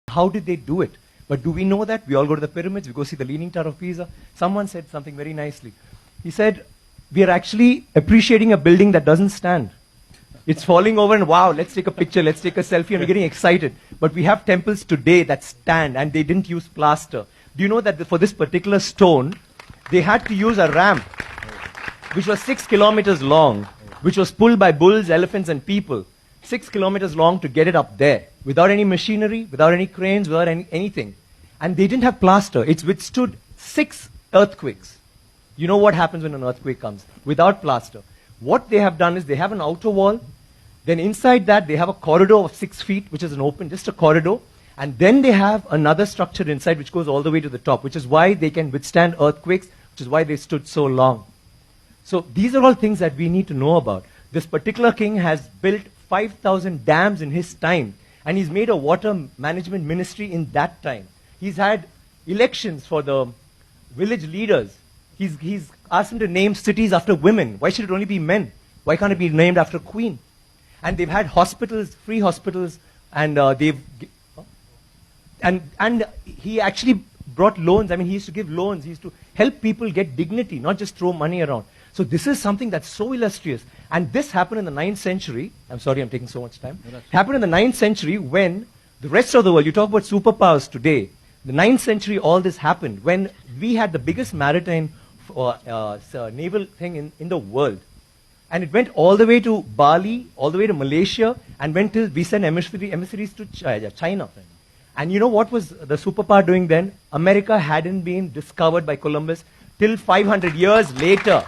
How did they do it? But do we know that? We all go to the pyramids, we go see the Leaning Tower of Pisa. Someone said something very nicely. He said, we are actually appreciating a building that doesn't stand. It's falling over and wow, let's take a picture, let's take a selfie, and we're getting excited. But we have temples today that stand and they didn't use plaster. Do you know that for this particular stone, they had to use a ramp, which was 6 kilometers long, which was pulled by bulls, elephants, and people. 6 kilometers long to get it up there, without any machinery, without any cranes, without anything. And they didn't have plaster. It's withstood 6 earthquakes. You know what happens when an earthquake comes? Without plaster. What they have done is they have an outer wall, then inside that they have a corridor of 6 feet, which is an open, just a corridor, and then they have another structure inside which goes all the way to the top, which is why they can withstand earthquakes, which is why they stood so long. So these are all things that we need to know about. This particular king has built 5,000 dams in his time, and he's made a water management ministry in that time. He's had elections for the village leaders. He's asked them to name cities after women. Why should it only be men? Why can't it be named after a queen? And they've had hospitals, free hospitals, and and he actually brought loans. I mean, he used to give loans. He used to help people get dignity, not just throw money around. So this is something that's so illustrious. And this happened in the 9th century. I'm sorry I'm taking so much time. It happened in the 9th century when the rest of the world, you talk about superpowers today, the 9th century all this happened when we had the biggest maritime naval thing in the world. And it went all the way to Bali, all the way to Malaysia, and went till we sent emissaries to China. And you know what was the superpower doing then? America hadn't been discovered by Columbus till 500 years later.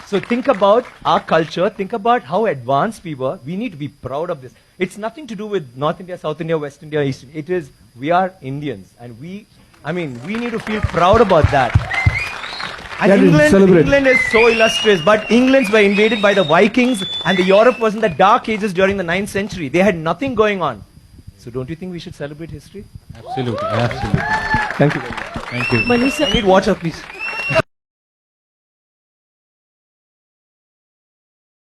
So think about our culture, think about how advanced we were. We need to be proud of this. It's nothing to do with North India, South India, West India, East India. It is, we are Indians. And we need to feel proud about that. And England is so illustrious, but Englands were invaded by the Vikings, and Europe was in the dark ages during the 9th century. They had nothing going on. So don't you think we should celebrate history? Absolutely, absolutely. Thank you. Thank you. I need water, please.